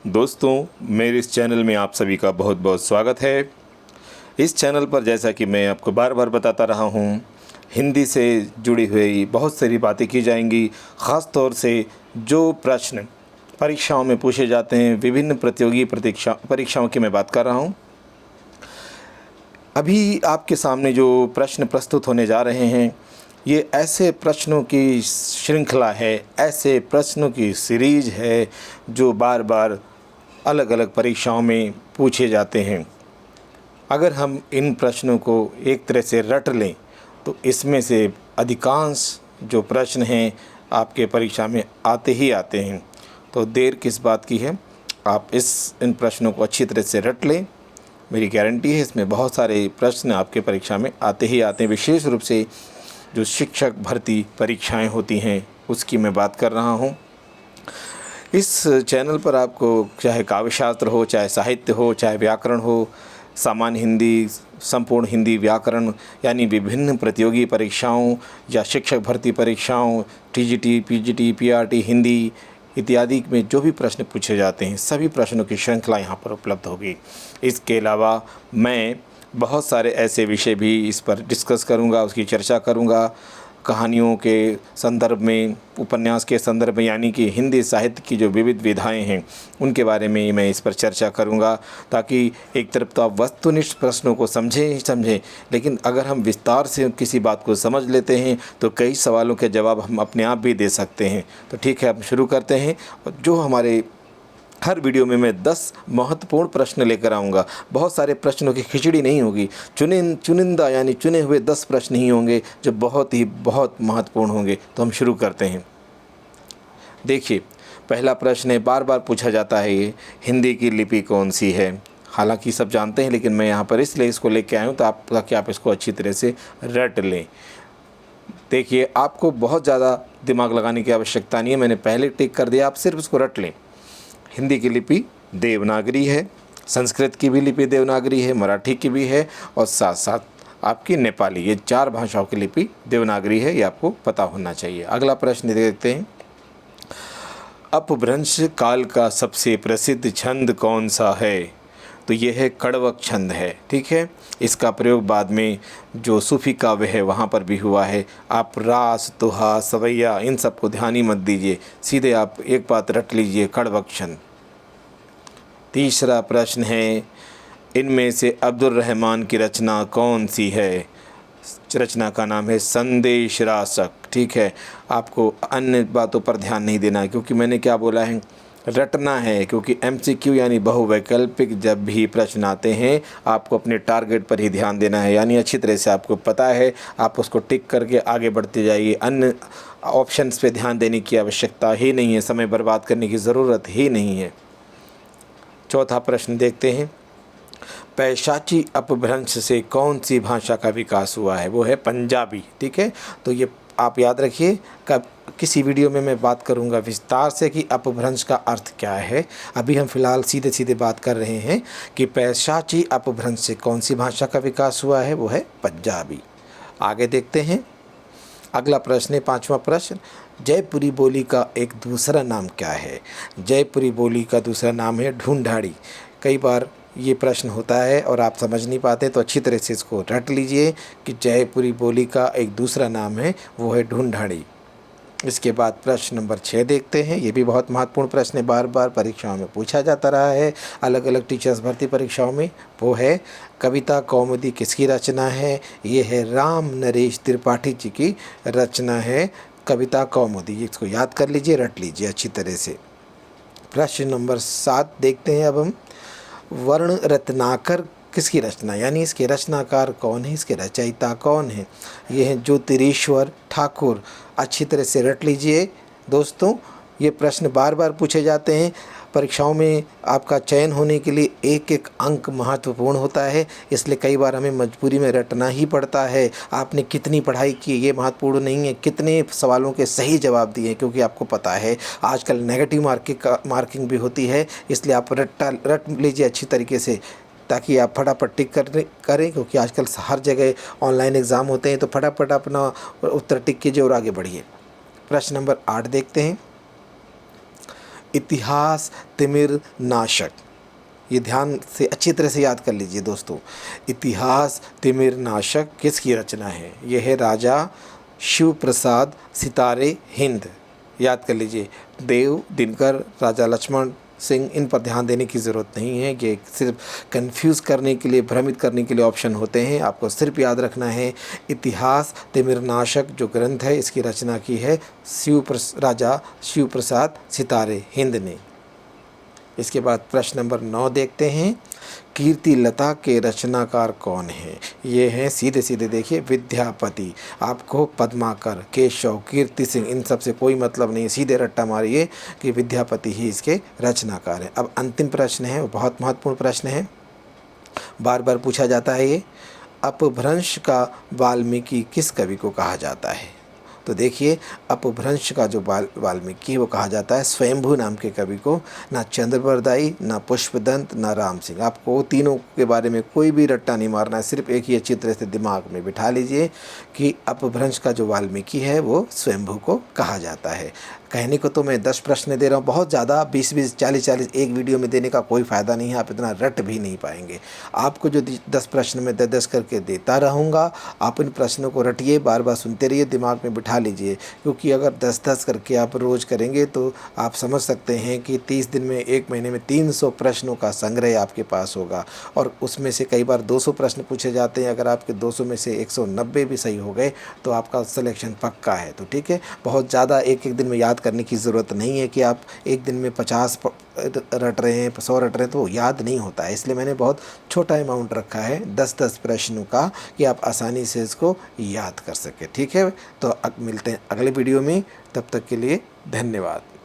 दोस्तों, मेरे इस चैनल में आप सभी का बहुत बहुत स्वागत है। इस चैनल पर जैसा कि मैं आपको बार बार बताता रहा हूँ, हिंदी से जुड़ी हुई बहुत सारी बातें की जाएंगी। ख़ास तौर से जो प्रश्न परीक्षाओं में पूछे जाते हैं, विभिन्न प्रतियोगी परीक्षाओं की मैं बात कर रहा हूँ। अभी आपके सामने जो प्रश्न प्रस्तुत होने जा रहे हैं, ये ऐसे प्रश्नों की श्रृंखला है, ऐसे प्रश्नों की सीरीज है जो बार बार अलग अलग परीक्षाओं में पूछे जाते हैं। अगर हम इन प्रश्नों को एक तरह से रट लें तो इसमें से अधिकांश जो प्रश्न हैं आपके परीक्षा में आते ही आते हैं। तो देर किस बात की है, आप इन प्रश्नों को अच्छी तरह से रट लें। मेरी गारंटी है इसमें बहुत सारे प्रश्न आपके परीक्षा में आते ही आते हैं। विशेष रूप से जो शिक्षक भर्ती परीक्षाएं होती हैं उसकी मैं बात कर रहा हूं। इस चैनल पर आपको चाहे काव्यशास्त्र हो, चाहे साहित्य हो, चाहे व्याकरण हो, सामान्य हिंदी, संपूर्ण हिंदी, व्याकरण यानी विभिन्न प्रतियोगी परीक्षाओं या शिक्षक भर्ती परीक्षाओं, टीजीटी, पीजीटी, पीआरटी, हिंदी इत्यादि में जो भी प्रश्न पूछे जाते हैं, सभी प्रश्नों की श्रृंखला यहाँ पर उपलब्ध होगी। इसके अलावा मैं बहुत सारे ऐसे विषय भी इस पर डिस्कस करूँगा, उसकी चर्चा करूँगा। कहानियों के संदर्भ में, उपन्यास के संदर्भ में, यानी कि हिंदी साहित्य की जो विविध विधाएं हैं उनके बारे में मैं इस पर चर्चा करूंगा, ताकि एक तरफ तो आप वस्तुनिष्ठ प्रश्नों को समझें ही समझें, लेकिन अगर हम विस्तार से किसी बात को समझ लेते हैं तो कई सवालों के जवाब हम अपने आप भी दे सकते हैं। तो ठीक है, अब शुरू करते हैं। और जो हमारे हर वीडियो में मैं 10 महत्वपूर्ण प्रश्न लेकर आऊँगा। बहुत सारे प्रश्नों की खिचड़ी नहीं होगी, चुनिंदा यानी चुने हुए 10 प्रश्न ही होंगे जो बहुत महत्वपूर्ण होंगे। तो हम शुरू करते हैं। देखिए, पहला प्रश्न है, बार बार पूछा जाता है, ये हिंदी की लिपि कौन सी है। हालांकि सब जानते हैं, लेकिन मैं यहाँ पर इसलिए इसको लेके आया हूँ ताकि आप इसको अच्छी तरह से रट लें। देखिए, आपको बहुत ज़्यादा दिमाग लगाने की आवश्यकता नहीं है, मैंने पहले टिक कर दिया, आप सिर्फ इसको रट लें। हिंदी की लिपि देवनागरी है, संस्कृत की भी लिपि देवनागरी है, मराठी की भी है और साथ साथ आपकी नेपाली, ये 4 भाषाओं की लिपि देवनागरी है। ये आपको पता होना चाहिए। अगला प्रश्न देखते हैं, अपभ्रंश काल का सबसे प्रसिद्ध छंद कौन सा है। तो ये है कड़वक छंद है। ठीक है, इसका प्रयोग बाद में जो सूफी काव्य है वहाँ पर भी हुआ है। आप रास, दोहा, सवैया इन सब को ध्यान ही मत दीजिए, सीधे आप एक बात रट लीजिए, कड़वक छंद। तीसरा प्रश्न है, इनमें से अब्दुल रहमान की रचना कौन सी है। रचना का नाम है संदेश रासक। ठीक है, आपको अन्य बातों पर ध्यान नहीं देना है, क्योंकि मैंने क्या बोला है, रटना है। क्योंकि MCQ यानी बहुवैकल्पिक जब भी प्रश्न आते हैं आपको अपने टारगेट पर ही ध्यान देना है, यानी अच्छी तरह से आपको पता है, आप उसको टिक करके आगे बढ़ते जाइए। अन्य ऑप्शंस पे ध्यान देने की आवश्यकता ही नहीं है, समय बर्बाद करने की ज़रूरत ही नहीं है। चौथा प्रश्न देखते हैं, पैशाची अपभ्रंश से कौन सी भाषा का विकास हुआ है। वो है पंजाबी। ठीक है, तो ये आप याद रखिए, किसी वीडियो में मैं बात करूंगा विस्तार से कि अपभ्रंश का अर्थ क्या है। अभी हम फिलहाल सीधे सीधे बात कर रहे हैं कि पैशाची अपभ्रंश से कौन सी भाषा का विकास हुआ है, वो है पंजाबी। आगे देखते हैं, अगला प्रश्न है 5वां प्रश्न, जयपुरी बोली का एक दूसरा नाम क्या है। जयपुरी बोली का दूसरा नाम है ढूंढाड़ी। कई बार ये प्रश्न होता है और आप समझ नहीं पाते, तो अच्छी तरह से इसको रट लीजिए कि जयपुरी बोली का एक दूसरा नाम है, वो है ढूंढाड़ी। इसके बाद प्रश्न नंबर 6 देखते हैं। ये भी बहुत महत्वपूर्ण प्रश्न है, बार बार परीक्षाओं में पूछा जाता रहा है, अलग अलग टीचर्स भर्ती परीक्षाओं में। वो है, कविता कौमुदी किसकी रचना है। ये है राम नरेश त्रिपाठी जी की रचना है कविता कौमुदी। इसको याद कर लीजिए, रट लीजिए अच्छी तरह से। प्रश्न नंबर 7 देखते हैं अब हम, वर्ण रत्नाकर किसकी रचना, यानी इसके रचनाकार कौन है, इसके रचयिता कौन है। ये हैं ज्योतिरीश्वर ठाकुर। अच्छी तरह से रट लीजिए दोस्तों, ये प्रश्न बार बार पूछे जाते हैं परीक्षाओं में। आपका चयन होने के लिए एक एक अंक महत्वपूर्ण होता है, इसलिए कई बार हमें मजबूरी में रटना ही पड़ता है। आपने कितनी पढ़ाई की ये महत्वपूर्ण नहीं है, कितने सवालों के सही जवाब दिए, क्योंकि आपको पता है आजकल नेगेटिव मार्किंग भी होती है। इसलिए आप रट लीजिए अच्छी तरीके से, ताकि आप फटाफट टिक करें, क्योंकि आजकल हर जगह ऑनलाइन एग्ज़ाम होते हैं। तो फटाफट अपना उत्तर टिक कीजिए और आगे बढ़िए। प्रश्न नंबर 8 देखते हैं, इतिहास तिमिर नाशक। ये ध्यान से अच्छी तरह से याद कर लीजिए दोस्तों। इतिहास तिमिर नाशक किसकी रचना है? यह है राजा शिव प्रसाद सितारे हिंद। याद कर लीजिए। देव, दिनकर, राजा लक्ष्मण सिंह, इन पर ध्यान देने की ज़रूरत नहीं है। ये सिर्फ कंफ्यूज करने के लिए, भ्रमित करने के लिए ऑप्शन होते हैं। आपको सिर्फ याद रखना है इतिहास तिमिरनाशक जो ग्रंथ है इसकी रचना की है राजा शिव प्रसाद सितारे हिंद ने। इसके बाद प्रश्न नंबर 9 देखते हैं। कीर्ति लता के रचनाकार कौन हैं? ये हैं सीधे सीधे देखिए विद्यापति। आपको पद्माकर, केशव, कीर्ति सिंह इन सब से कोई मतलब नहीं है, सीधे रट्टा मारिए कि विद्यापति ही इसके रचनाकार हैं। अब अंतिम प्रश्न है, वो बहुत महत्वपूर्ण प्रश्न है, बार बार पूछा जाता है ये। अपभ्रंश का वाल्मीकि किस कवि को कहा जाता है? तो देखिए अपभ्रंश का जो वाल्मीकि वो कहा जाता है स्वयंभू नाम के कवि को। ना चंद्रबरदाई, ना पुष्पदंत, ना राम सिंह। आपको तीनों के बारे में कोई भी रट्टा नहीं मारना है, सिर्फ एक ही अच्छी तरह से दिमाग में बिठा लीजिए कि अपभ्रंश का जो वाल्मीकि है वो स्वयंभू को कहा जाता है। कहने को तो मैं 10 प्रश्न दे रहा हूँ, बहुत ज़्यादा 20-20, 40-40 एक वीडियो में देने का कोई फ़ायदा नहीं है। आप इतना रट भी नहीं पाएंगे। आपको जो 10 प्रश्न में 10-10 करके देता रहूँगा, आप इन प्रश्नों को रटिए, बार बार सुनते रहिए, दिमाग में बिठा लीजिए। क्योंकि अगर 10-10 करके आप रोज़ करेंगे तो आप समझ सकते हैं कि 30 दिन में, 1 महीने में 300 प्रश्नों का संग्रह आपके पास होगा। और उसमें से कई बार 200 प्रश्न पूछे जाते हैं। अगर आपके 200 में से 190 भी सही हो गए तो आपका सिलेक्शन पक्का है। तो ठीक है, बहुत ज़्यादा एक दिन में याद करने की ज़रूरत नहीं है कि आप एक दिन में 50 रट रहे हैं, 100 रट रहे हैं, तो वो याद नहीं होता है। इसलिए मैंने बहुत छोटा अमाउंट रखा है 10-10 प्रश्नों का कि आप आसानी से इसको याद कर सकें। ठीक है, तो अब मिलते हैं अगले वीडियो में, तब तक के लिए धन्यवाद।